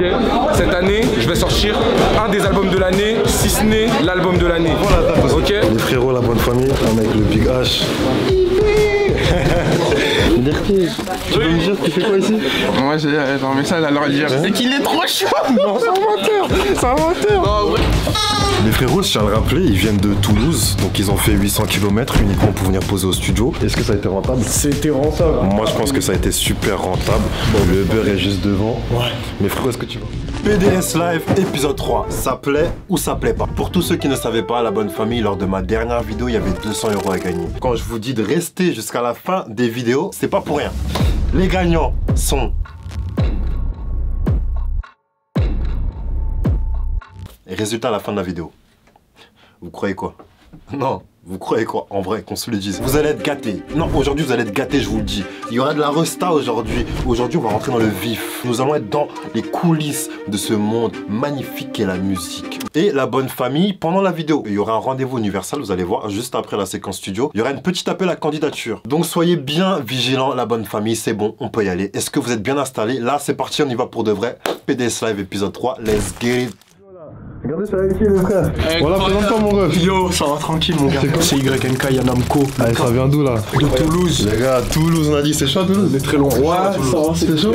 Ok. Cette année, je vais sortir un des albums de l'année, si ce n'est l'album de l'année. Voilà, ok. Les frérots, la bonne famille, avec le Big H. Dirty, tu peux me dire tu fais quoi ici? Moi j'ai un message à leur dire. C'est qu'il est trop chaud. Non, c'est un menteur. C'est un menteur. Non, ouais. Les frérots, je tiens à le rappeler, ils viennent de Toulouse, donc ils ont fait 800 km uniquement pour venir poser au studio. Est-ce que ça a été rentable? C'était rentable. Moi je pense que ça a été super rentable. Le beurre est juste devant. Ouais. Mais frérot, est-ce que tu vas? PDS Live épisode 3, ça plaît ou ça plaît pas? Pour tous ceux qui ne savaient pas, la bonne famille, lors de ma dernière vidéo, il y avait 200 € à gagner. Quand je vous dis de rester jusqu'à la fin des vidéos, c'est pas pour rien. Les gagnants sont... Et résultat à la fin de la vidéo. Vous croyez quoi? Non. Vous croyez quoi? En vrai, qu'on se le dise. Vous allez être gâtés. Non, aujourd'hui, vous allez être gâtés, je vous le dis. Il y aura de la resta aujourd'hui. Aujourd'hui, on va rentrer dans le vif. Nous allons être dans les coulisses de ce monde magnifique qu'est la musique. Et la bonne famille, pendant la vidéo, il y aura un rendez-vous universel, vous allez voir, juste après la séquence studio. Il y aura une petite appel à candidature. Donc, soyez bien vigilants, la bonne famille. C'est bon, on peut y aller. Est-ce que vous êtes bien installés? Là, c'est parti, on y va pour de vrai. PDS Live épisode 3. Let's get it. Regardez, c'est avec qui les frères? Voilà, présente-toi mon ref. Yo, ça va tranquille mon gars. C'est YNK Yanamko. Allez, ça vient d'où là? De Toulouse. Les gars, Toulouse, on a dit, c'est chaud Toulouse? On est très loin. Ouais, ça va, c'est chaud.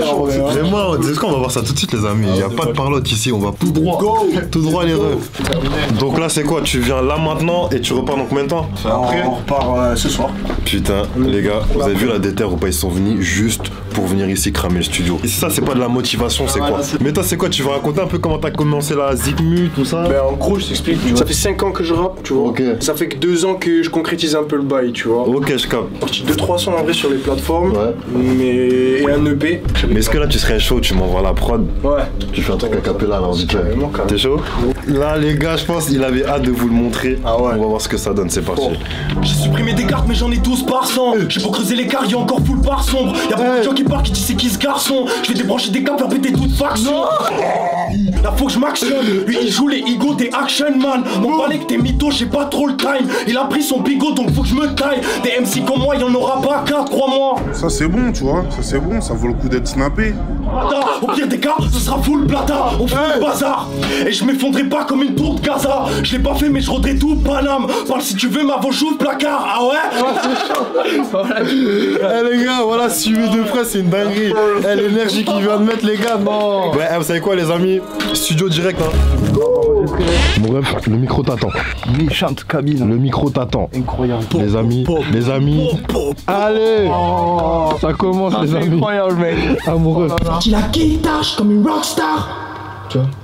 Mais moi, est-ce qu'on va voir ça tout de suite les amis? Il n'y a pas de parlotte ici, on va tout droit. Tout droit les refs. Donc là c'est quoi? Tu viens là maintenant et tu repars dans combien de temps? Après, on repart ce soir. Putain, les gars, vous avez vu la déterre ou pas? Ils sont venus juste pour venir ici cramer le studio. Et ça, c'est pas de la motivation, c'est quoi? Mais toi, c'est quoi? Tu vas raconter un peu comment t'as commencé la Zikmu, tout ça? Ben en gros, je t'explique. Ça fait 5 ans que je rappe, tu vois. Ok. Ça fait que 2 ans que je concrétise un peu le bail, tu vois. Ok, je capte. Sorti 2-3 sons en vrai sur les plateformes. Ouais. Mais et un EP. Mais est-ce que là, tu serais chaud? Tu m'envoies la prod? Ouais. Tu fais un truc à capella là, vite fait. Carrément, carrément. T'es chaud? Là, les gars, je pense qu'il avait hâte de vous le montrer. Ah ouais. On va voir ce que ça donne, c'est parti. J'ai supprimé des cartes mais j'en ai 12 par 100. J'ai beau creuser l'écart, y'a encore full par sombre. Y'a beaucoup de gens qui parlent qui disent c'est qui ce garçon. Je vais débrancher des câbles, faire péter toute faction. Là faut que je m'actionne. Lui il joue les ego des action man. M'en parlait que t'es mytho, j'ai pas trop le time. Il a pris son bigot donc faut que je me taille. Des MC comme moi y'en aura pas qu'un, crois-moi. Ça c'est bon, tu vois, ça c'est bon, ça vaut le coup d'être snappé. Au pire des cas, ce sera full plata. On fait le bazar. Et je m'effondrerai pas comme une tour de Gaza. Je l'ai pas fait mais je rendrai tout Paname. Parle si tu veux ma j'ouvre placard. Ah ouais? Eh les gars, voilà, suivez de près, c'est une dinguerie. Eh, l'énergie qu'il vient de mettre, les gars, non. Ouais, vous savez quoi, les amis? Studio direct, hein. Mon ref, le micro t'attend. Méchante cabine. Le micro t'attend. Incroyable. Les amis, les amis. Allez, ça commence, les amis. Incroyable, mec. Ah, mon ref. Sorti la guitare, comme une rockstar.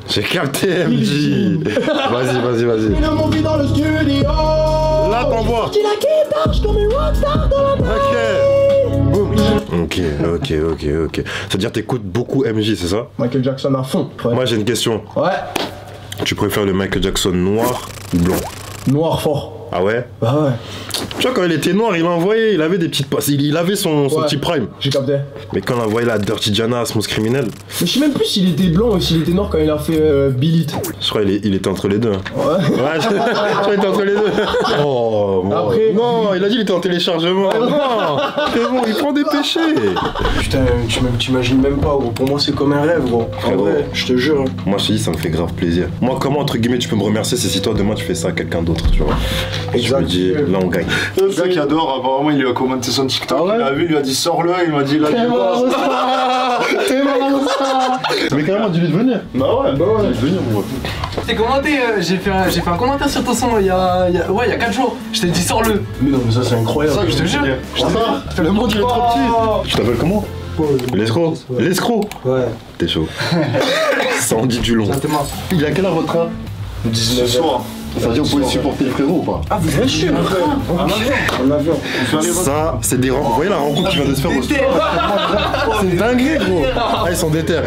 J'ai capté, MJ. Vas-y. Il a mon vie dans le studio. Là, t'envoies. Sorti la guitare, comme une rockstar dans la main. Ok. C'est-à-dire t'écoutes beaucoup MJ, c'est ça? Michael Jackson à fond. Ouais. Moi, j'ai une question. Ouais. Tu préfères le Michael Jackson noir ou blanc? Noir fort. Ah ouais? Bah ouais. Tu vois, quand il était noir, il envoyait, il avait des petites passes, il avait son petit prime. J'ai capté. Mais quand on a envoyé la Dirty Diana à Smooth Criminel, Mais je sais même plus s'il était blanc ou s'il était noir quand il a fait Bill It. je crois qu'il était entre les deux. Hein. Ouais. Je crois qu'il était entre les deux. Oh, bon. Après- Non, il a dit qu'il était en téléchargement. Non, c'est bon, il prend des péchés. Putain, t'imagines même pas, gros. Pour moi, c'est comme un rêve, gros. En Frérot. vrai, je te jure. Moi, je te dis, ça me fait grave plaisir. Moi, comment, entre guillemets, tu peux me remercier, c'est si toi, demain, tu fais ça à quelqu'un d'autre, tu vois. Et je me dis, là, on gagne. Le gars qui adore, apparemment, il lui a commenté son TikTok. Il l'a vu, il lui a dit sors-le, il m'a dit là, tu vois. Mais carrément, dis-lui de venir. Bah ouais, Dis-lui de venir, mon ref. J'ai commenté, j'ai fait un commentaire sur ton son il y a 4 jours. Je t'ai dit sors-le. Mais non, mais ça, c'est incroyable. Je te jure. Le monde, il est trop petit. Tu t'appelles comment? L'escroc. L'escroc. Ouais. T'es chaud. Ça en dit du long. Il a quelle heure votre train? 19 soir. Ça veut dire que vous pouvez supporter les frérots ou pas? Ah, vous êtes sûr? En avion. Ça, c'est des rencontres. Vous voyez la rencontre qui vient de se faire au C'est dingue, gros. Ah, ils sont déter.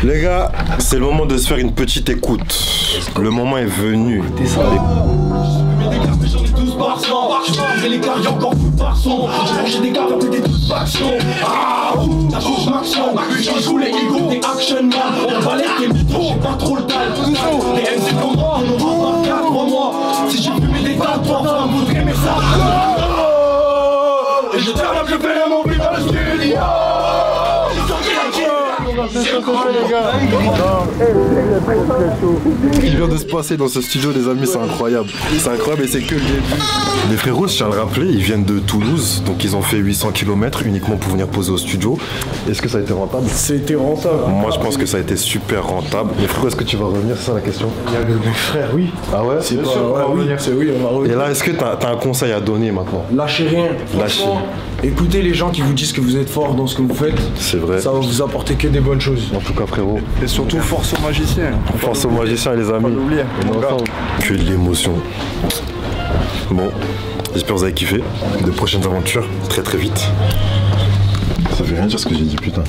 Les gars, c'est le moment de se faire une petite écoute. Le moment est venu. J'ai des cartes mais j'en ai 12 par 100. J'ai creusé l'écart, y'a encore full par son. J'ai mangé des cartes, faire péter toute faction. Ah ouh, la chose m'action. J'en joue les ego des action man. On va les mythos, j'ai pas trop le temps. Les MC comme moi, on aura pas 4 mois. Si j'ai fumé des tas de fois, ça voudrait mes sacs. Et je termine, je fais mon vie dans le studio. J'ai sorti la guitare. les gars. Ce qui vient de se passer dans ce studio, les amis, c'est incroyable. C'est incroyable et c'est que le début. Les frérots, je tiens à le rappeler, ils viennent de Toulouse, donc ils ont fait 800 km uniquement pour venir poser au studio. Est-ce que ça a été rentable? C'était rentable. Moi, je pense que ça a été super rentable. Les frérot, est-ce que tu vas revenir? C'est ça la question. Il y avait mes frères, oui. Ah ouais? C'est pas. Oui, on va revenir. Et là, est-ce que t'as un conseil à donner maintenant? Lâchez rien. Lâchez. Écoutez les gens qui vous disent que vous êtes fort dans ce que vous faites. C'est vrai. Ça va vous apporter que des bonnes choses. En tout cas, frérot. Et surtout, force aux magiciens. Force aux magiciens, les amis. On est ensemble. Que de l'émotion. Bon, j'espère que vous avez kiffé. De prochaines aventures, très très vite. Ça veut rien dire ce que j'ai dit, putain.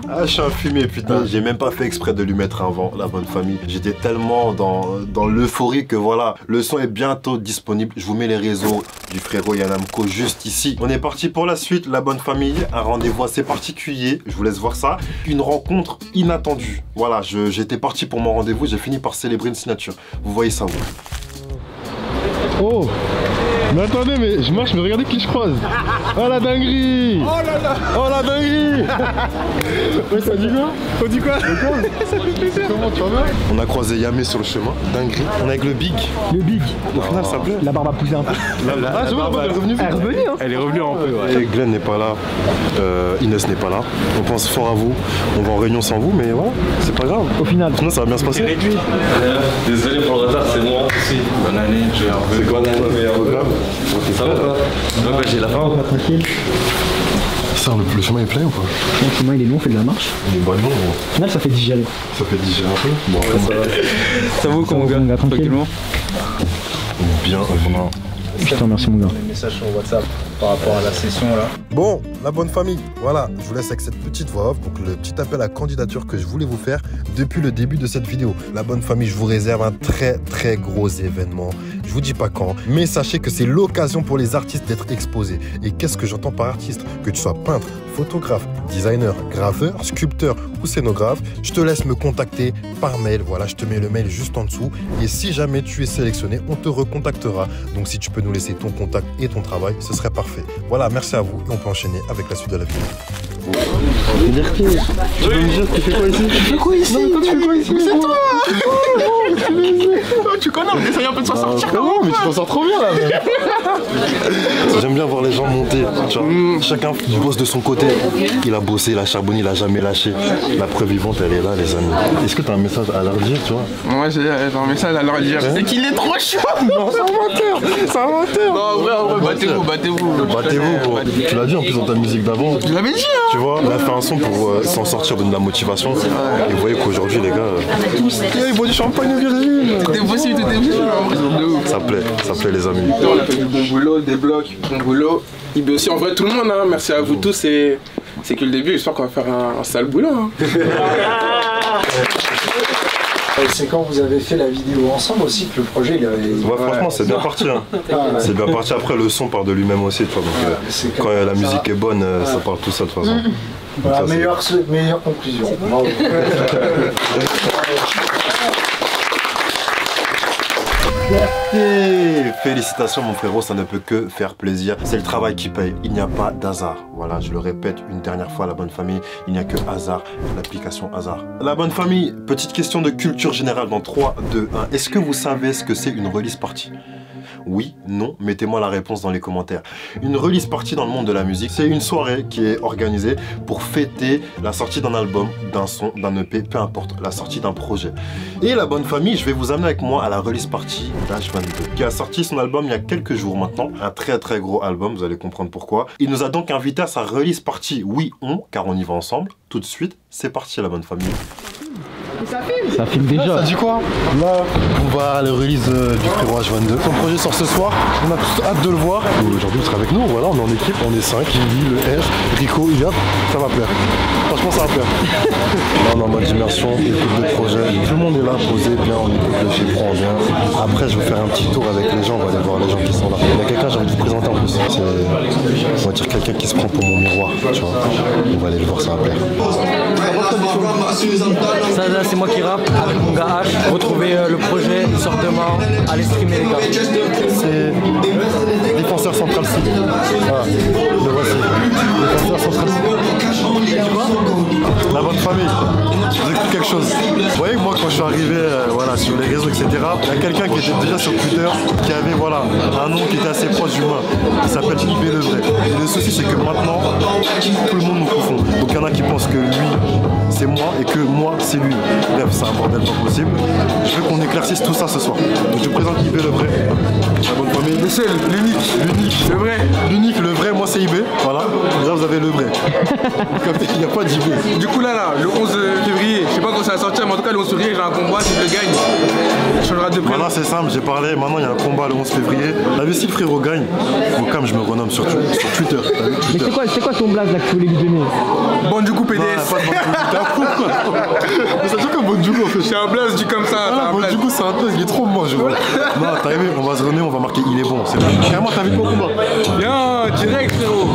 Ah, je suis un fumé, putain. J'ai même pas fait exprès de lui mettre un vent, la bonne famille. J'étais tellement dans l'euphorie que voilà, le son est bientôt disponible. Je vous mets les réseaux du frérot Yanamco juste ici. On est parti pour la suite, la bonne famille. Un rendez-vous assez particulier, je vous laisse voir ça. Une rencontre inattendue. Voilà, j'étais parti pour mon rendez-vous, j'ai fini par célébrer une signature. Vous voyez ça, vous. Oh! Mais attendez, mais je marche, mais regardez qui je croise. Oh la dinguerie! Oh là là! Oh la dinguerie! Ouais, ça dit quoi? On dit quoi? Ça fait plaisir. Comment tu vas bien? On a croisé Yamé sur le chemin, dinguerie. On est avec le Big. Le Big. Au final, ça plaît. La barbe a poussé un peu. Ah, je vois, elle est revenue. Elle est revenue, hein? Elle est revenue un peu, ouais. Et Glenn n'est pas là, Inès n'est pas là. On pense fort à vous. On va en réunion sans vous, mais voilà, c'est pas grave. Au final. Sinon, ça va bien se passer. Désolé pour le retard, c'est moi aussi. Bonne année, j'ai un peu. C'est quoi ton meilleur programme? Ça va toi? Ouais, bah, j'ai la fin. Tranquille. Ça, le chemin est plein ou pas? Le chemin il est long, on fait de la marche. Il est bon, bon. Au final, ça fait digérer. Ça fait digérer un peu. Bon, après, ça va. Ça vaut comment, gars? Tranquillement. Bien, vraiment. Je te remercie, mon gars. Les messages sur WhatsApp par rapport à la session là. Bon, la bonne famille, voilà, je vous laisse avec cette petite voix off, donc le petit appel à candidature que je voulais vous faire depuis le début de cette vidéo. La bonne famille, je vous réserve un très très gros événement. Je vous dis pas quand, mais sachez que c'est l'occasion pour les artistes d'être exposés. Et qu'est-ce que j'entends par artiste? Que tu sois peintre, photographe, designer, graveur, sculpteur ou scénographe, je te laisse me contacter par mail. Voilà, je te mets le mail juste en dessous. Et si jamais tu es sélectionné, on te recontactera. Donc si tu peux nous laisser ton contact et ton travail, ce serait parfait. Voilà, merci à vous et on peut enchaîner avec la suite de la vidéo. Liberté, tu peux me dire tu fais quoi ici? Tu fais quoi ici? Non, mais toi, tu fais quoi ici? C'est toi! Tu connais, on essaye un peu de s'en sortir. Non, mais tu t'en sors trop bien là. J'aime bien voir les gens monter. Tu vois. Chacun bosse de son côté. Il a bossé, il a charbonné, il a jamais lâché. La preuve vivante, elle est là, les amis. Est-ce que tu as un message à leur dire, tu vois? Moi, j'ai un message à leur dire. C'est qu'il est trop chaud. Non, c'est un menteur. C'est un menteur. Non, en vrai, battez-vous. Battez-vous, gros. Tu l'as dit en plus dans ta musique d'avant. Je l'avais dit, hein. Tu vois, il a fait un son pour s'en sortir, donner de la motivation. Et vous voyez qu'aujourd'hui, les gars. Il boit du champagne au Virgile. C'était possible, Ça plaît, les amis. On a fait du bon boulot, des blocs, bon boulot. IB aussi, en vrai, tout le monde, hein. Merci à vous tous. C'est que le début, j'espère qu'on va faire un sale boulot. Hein. C'est quand vous avez fait la vidéo ensemble aussi que le projet il avait... Ouais, franchement c'est bien parti hein. C'est bien parti, après le son part de lui-même aussi toi, donc, quand la musique est bonne ça part tout seul de toute façon. Voilà, meilleure conclusion. Félicitations mon frérot, ça ne peut que faire plaisir. C'est le travail qui paye, il n'y a pas d'hasard. Voilà, je le répète une dernière fois, la bonne famille, il n'y a que hasard, l'application hasard. La bonne famille, petite question de culture générale dans 3, 2, 1. Est-ce que vous savez ce que c'est une release party? Oui, non, mettez-moi la réponse dans les commentaires. Une release party dans le monde de la musique, c'est une soirée qui est organisée pour fêter la sortie d'un album, d'un son, d'un EP, peu importe, la sortie d'un projet. Et la bonne famille, je vais vous amener avec moi à la release party d'H22, qui a sorti son album il y a quelques jours maintenant. Un très très gros album, vous allez comprendre pourquoi. Il nous a donc invité à sa release party. Oui, car on y va ensemble. Tout de suite, c'est parti la bonne famille. Ça filme déjà. Ça dit quoi? Là, on va à la release du frérot H22. Son projet sort ce soir, on a tous hâte de le voir. Aujourd'hui, il sera avec nous, voilà, on est en équipe, on est 5, Lily, le R, Rico, Iyad, ça va plaire. Franchement, ça va plaire. Là, on est en mode immersion, écoute de projet. Tout le monde est là, posé, bien, on écoute le chiffre, on vient. Après, je vais faire un petit tour avec les gens, on va aller voir les gens qui sont là. Il y a quelqu'un, j'ai envie de vous présenter en plus. C'est, on va dire, quelqu'un qui se prend pour mon miroir, tu vois. On va aller le voir, ça va plaire. c'est moi qui rappe avec mon gars H. Retrouvez le projet, il sort demain. Allez streamer les gars. C'est Défenseur Central Sud. Voilà, le voici. Défenseur Central Sud. La bonne famille. Je vous explique quelque chose. Vous voyez que moi quand je suis arrivé voilà, sur les réseaux, etc., il y a quelqu'un qui était déjà sur Twitter, qui avait voilà, un nom qui était assez proche du mien. Il s'appelle IB le vrai. Et le souci c'est que maintenant, tout le monde nous confond. Donc il y en a qui pensent que lui c'est moi et que moi c'est lui. Bref, c'est un bordel pas possible. Je veux qu'on éclaircisse tout ça ce soir. Donc je présente IB le vrai. La bonne famille. Le seul, l'unique, le vrai. L'unique, le vrai, moi c'est IB. Voilà. Là vous avez le vrai. Il n'y a pas d'IB. Du coup là, le 11 février, je sais pas quand ça va sortir, mais en tout cas le 11 février j'ai un combat, si je le gagne, il changera de prénom. Maintenant c'est simple, j'ai parlé, maintenant il y a un combat le 11 février. Là si le frérot gagne, au calme je me renomme sur Twitter. Mais c'est quoi ton blaze là que tu voulais lui donner? Bon du coup PDS. Mais ça dit comme Bonjour en fait. C'est un blaze dit comme ça. Du coup c'est un blaze, il est trop moche. Non t'as aimé, on va se donner, on va marquer il est bon. C'est bon. Carrément t'invites pas au combat. Viens, direct frérot.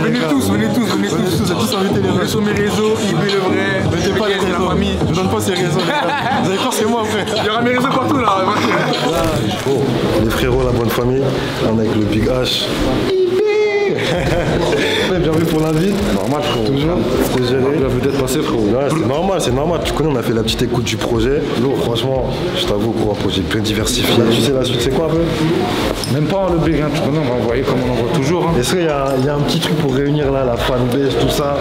Venez tous. J'ai tous invité les gens. Sur mes réseaux, IB le vrai. Mettez pas les réseaux. Je donne pas ces réseaux. Vous allez croire c'est moi après. Il y aura mes réseaux partout là. Oh, les frérots, la bonne famille. On est avec le Big H. Bienvenue pour l'invite. Normal frérot. Toujours. C'est géré. Peut-être passer frérot. Ouais, c'est normal. Tu connais, on a fait la petite écoute du projet. Lourd, franchement, je t'avoue gros, un projet bien diversifié. Tu sais la suite c'est quoi un peu? Même pas le big, hein, tu connais, on va envoyer comme on envoie toujours. Hein. Est-ce qu'il y a un petit truc pour réunir là la fanbase, tout ça,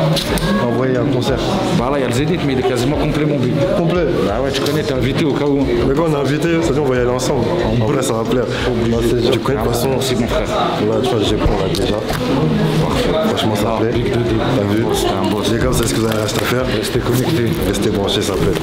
envoyer un concert? Bah là il y a le Zénith mais il est quasiment complet mon big. Complet? Bah ouais tu connais, t'es invité au cas où. Mais quand on est invité, ça dit on va y aller ensemble. En vrai ça va plaire. Tu connais de toute façon. C'est mon frère. Là tu vois j'ai pris là déjà. Franchement ça plaît. T'as vu? C'est comme ça, ce que vous avez à faire. Restez connectés. Restez branchés, ça plaît.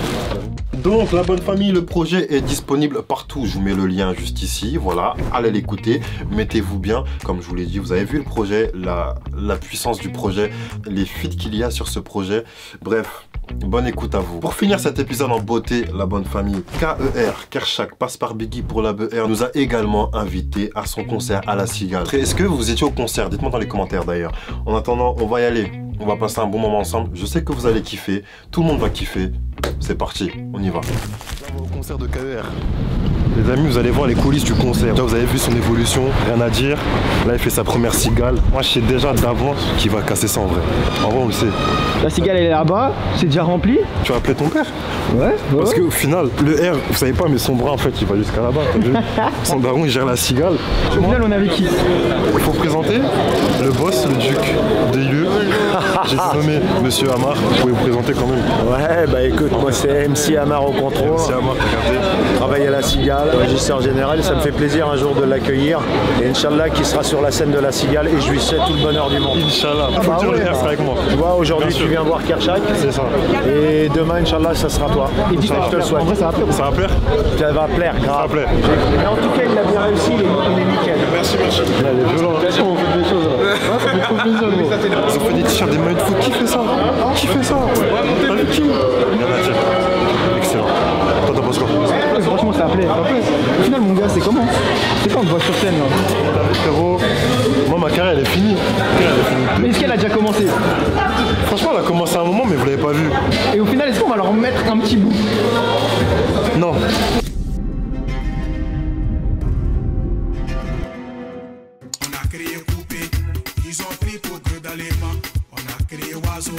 Donc la bonne famille, le projet est disponible partout, je vous mets le lien juste ici, voilà, allez l'écouter, mettez-vous bien, comme je vous l'ai dit, vous avez vu le projet, la puissance du projet, les feats qu'il y a sur ce projet, bref, bonne écoute à vous. Pour finir cet épisode en beauté, la bonne famille, KER, Kershak, passe par Biggie pour la BR, nous a également invités à son concert à la Cigale. Est-ce que vous étiez au concert? Dites-moi dans les commentaires d'ailleurs. En attendant, on va y aller, on va passer un bon moment ensemble, je sais que vous allez kiffer, tout le monde va kiffer. C'est parti, on y va. Au concert de KER. Les amis, vous allez voir les coulisses du concert. Là, vous avez vu son évolution, rien à dire. Là, il fait sa première cigale. Moi, je sais déjà d'avance qu'il va casser ça en vrai. En vrai, on le sait. La cigale, elle est là-bas, c'est déjà rempli. Tu vas appeler ton père? Ouais. Parce qu'au final, le R, vous savez pas, mais son bras, en fait, il va jusqu'à là-bas. Son baron, il gère la cigale. Au final, on avait qui? Il faut présenter le boss, le duc des lieux. J'ai nommé Monsieur Amar. Vous pouvez vous présenter quand même. Ouais, bah écoute, moi c'est MC Amar au contrôle. MC Amar, regardez. Travaille à la Cigale, régisseur général. Ça me fait plaisir un jour de l'accueillir. Et Inch'Allah, qui sera sur la scène de la Cigale. Et je lui souhaite tout le bonheur du monde. Inch'Allah. Faut dire le R, c'est avec moi. Tu vois, aujourd'hui tu viens voir Kershak. C'est ça. Et demain, Inch'Allah, ça sera toi. Et dis-moi, je te le souhaite. En vrai, ça va plaire. Ça va plaire? Ça va plaire, grave. Ça va plaire. Mais en tout cas, il a bien réussi. Il est nickel. Merci. Il est violent. On fait des choses. Ça fait trop plaisir. Ils ont fait des t-shirts, des maillots de foot. Qui fait ça? Qui fait ça? T'as vu qui? Rien à dire. Excellent. Toi, t'en penses quoi? Franchement, ça plaît. Au final, mon gars, c'est comment? C'est quand on te voit sur scène là? Frérot, moi ma carrière elle est finie. Mais est-ce qu'elle a déjà commencé? Franchement, elle a commencé à un moment, mais vous l'avez pas vu. Et au final, est-ce qu'on va leur mettre un petit bout? Non. Ils ont pris pour que dans les mains, on a créé oiseau.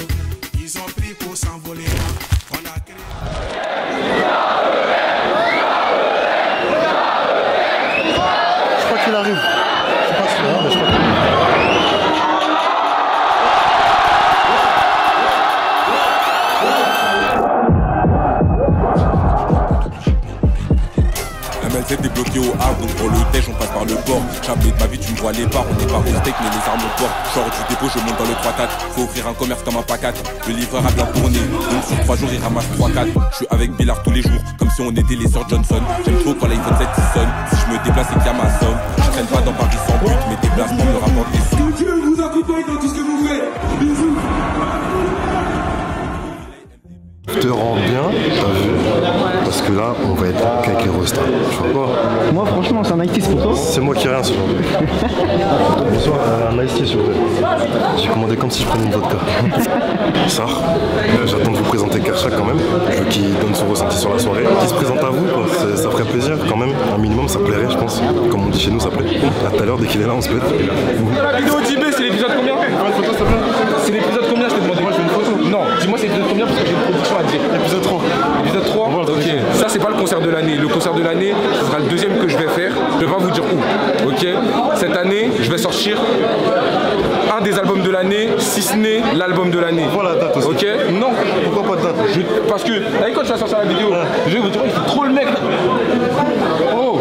Ils ont pris pour s'envoler, on a créé. Je crois qu'il arrive. Je sais pas si mais je crois qu'il arrive. MLZ est bloqué au Havre, donc pour le déj on passe par le port. Jamais de ma vie tu me vois les bars, on est pas au steak mais les armes au port. Genre du dépôt je monte dans le 3-4, faut ouvrir un commerce comme un pacat. Le livreur a bien tourné, donc sur 3 jours il ramasse 3-4. Je suis avec Billard tous les jours, comme si on était les sœurs Johnson. J'aime trop quand l'iPhone 7 il sonne, si je me déplace et qu'il y a ma somme. Je traîne pas dans Paris sans but, mais déplacements me rapportent des sous. Que Dieu vous accompagne dans tout ce que vous faites. Bisous. Je te rends bien, t'as vu? parce que là, on va être qu'avec les restas. Moi, franchement, c'est un Nike pour toi. C'est moi qui ai rien ce jour. Bonsoir, un Ice Tea s'il vous plaît. J'ai commandé comme si je prenais une vodka. Ça, j'attends de vous présenter Kershak quand même. Je veux qu'il donne son ressenti sur la soirée. Qu'il se présente à vous, quoi. Ça ferait plaisir quand même. Un minimum, ça plairait, je pense. Comme on dit chez nous, ça plaît. À tout à l'heure, dès qu'il est là, on se plaît. La vidéo d'IB, c'est l'épisode combien? C'est l'épisode combien? Je t'ai demandé. Moi, je veux une photo. Non, dis-moi c'est l'épisode combien parce que j'ai une production à dire. Épisode 3. Épisode 3. Ok. Ça, c'est pas le concert de l'année. Le concert de l'année, ce sera le deuxième que je vais faire. Je vais pas vous dire où. Ok. Cette année, je vais sortir un des albums de l'année, si ce n'est l'album de l'année. Voilà la date aussi. Ok. Non. Pourquoi pas de date? Parce que, quand tu vas sortir la vidéo, je vais vous dire, il fait trop le mec. Oh.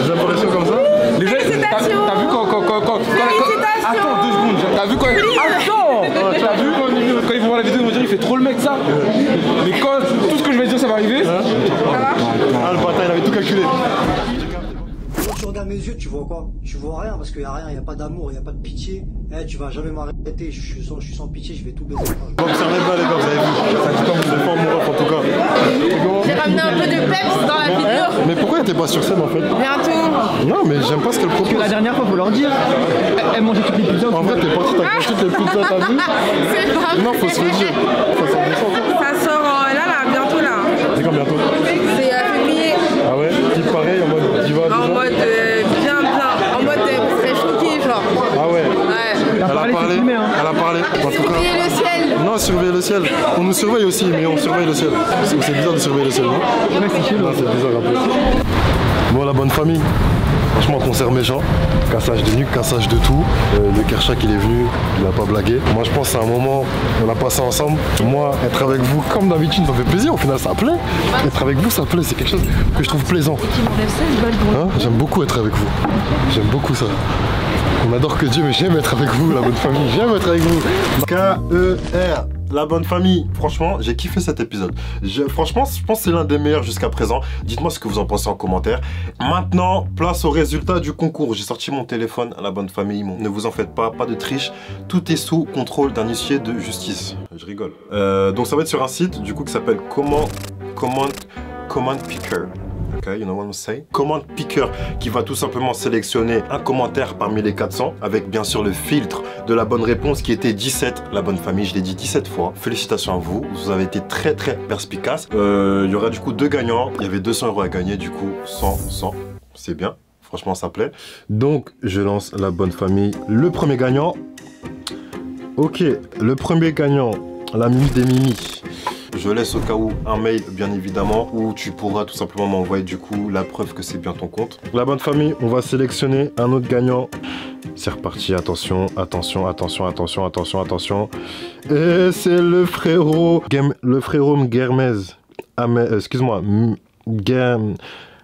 Des apparitions comme ça? Les gens, t'as vu quand attends 2 secondes, t'as vu quand t'as vu quand ils vont voir la vidéo, ils vont dire il fait trop le mec ça. Mais quand tout ce que je vais dire ça va arriver. Ah le bâtard il avait tout calculé. Quand tu regardes mes yeux, tu vois quoi? Tu vois rien parce qu'il n'y a rien, il n'y a pas d'amour, il n'y a pas de pitié. Tu vas jamais m'arrêter, je suis sans pitié, je vais tout baiser. Observez pas les gars, vous avez vu. Ça dit comme vous êtes pas amoureux en tout cas. J'ai ramené un peu de peps dans la vidéo. Mais pourquoi t'es pas sur scène en fait? Bientôt. Non mais j'aime pas ce qu'elle propose. La dernière fois faut leur dire. Elle mangeait toutes les pizzas. En vrai t'es parti, t'as mangé toutes les pizzas, t'as vu? C'est pas vrai. Non faut se le dire. Ça sort là, bientôt là. C'est quand bientôt? C'est février. Ah ouais? Type pareil en mode diva? En mode bien. En mode vous serez choqués genre. Ah ouais? Ouais. Elle a parlé. Elle a parlé. En tout cas. Surveillez le ciel. Non, surveiller le ciel. On nous surveille aussi, mais on surveille le ciel. C'est bizarre de surveiller le ciel, non? Ouais, c'est chill. Non, c'est bizarre un peu. Bon, la bonne famille. Franchement, concert méchant. Cassage de nuque, cassage de tout. Le Kershak, il est venu, il n'a pas blagué. Moi, je pense que c'est un moment, on a passé ensemble. Moi, être avec vous, comme d'habitude, ça fait plaisir. Au final, ça plaît. Être avec vous, ça plaît. C'est quelque chose que je trouve plaisant. Hein? J'aime beaucoup être avec vous. J'aime beaucoup ça. On adore que Dieu, mais j'aime être avec vous, la bonne famille. J'aime être avec vous. K-E-R. La bonne famille, franchement, j'ai kiffé cet épisode. Franchement, je pense que c'est l'un des meilleurs jusqu'à présent. Dites-moi ce que vous en pensez en commentaire. Maintenant, place au résultat du concours. J'ai sorti mon téléphone, la bonne famille. Ne vous en faites pas, pas de triche. Tout est sous contrôle d'un huissier de justice. Je rigole. Donc ça va être sur un site, du coup, qui s'appelle Comment Picker. Okay, you know what I'm saying? Comment Picker qui va tout simplement sélectionner un commentaire parmi les 400 avec bien sûr le filtre de la bonne réponse qui était 17. La bonne famille, je l'ai dit 17 fois. Félicitations à vous, vous avez été très perspicace. Il y aura du coup 2 gagnants. Il y avait 200 € à gagner, du coup 100. C'est bien, franchement ça plaît. Donc je lance la bonne famille. Le premier gagnant. Ok, le premier gagnant, la Mimi des Mimi. Je laisse au cas où un mail bien évidemment où tu pourras tout simplement m'envoyer du coup la preuve que c'est bien ton compte. La bonne famille, on va sélectionner un autre gagnant. C'est reparti, attention. Et c'est le frérot Mguermez. Excuse-moi.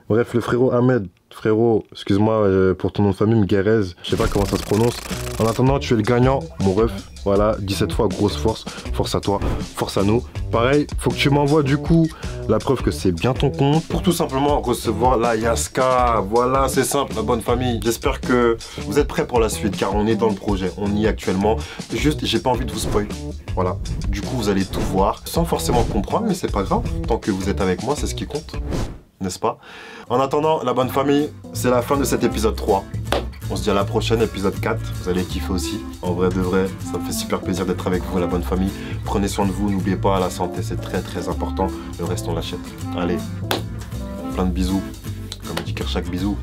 Bref, le frérot Ahmed. Frérot, excuse-moi pour ton nom de famille, Mguerez. Je sais pas comment ça se prononce. En attendant, tu es le gagnant, mon ref. Voilà, 17 fois, grosse force. Force à toi, force à nous. Pareil, faut que tu m'envoies du coup la preuve que c'est bien ton compte pour tout simplement recevoir la Yaska. Voilà, c'est simple, la bonne famille. J'espère que vous êtes prêts pour la suite car on est dans le projet, on y est actuellement. Juste, j'ai pas envie de vous spoil. Voilà, du coup, vous allez tout voir sans forcément comprendre, mais c'est pas grave. Tant que vous êtes avec moi, c'est ce qui compte. N'est-ce pas? En attendant, la bonne famille, c'est la fin de cet épisode 3. On se dit à la prochaine, épisode 4. Vous allez kiffer aussi. En vrai de vrai, ça me fait super plaisir d'être avec vous, la bonne famille. Prenez soin de vous, n'oubliez pas, la santé, c'est très important. Le reste, on l'achète. Allez, plein de bisous. Comme dit Kershak, bisous.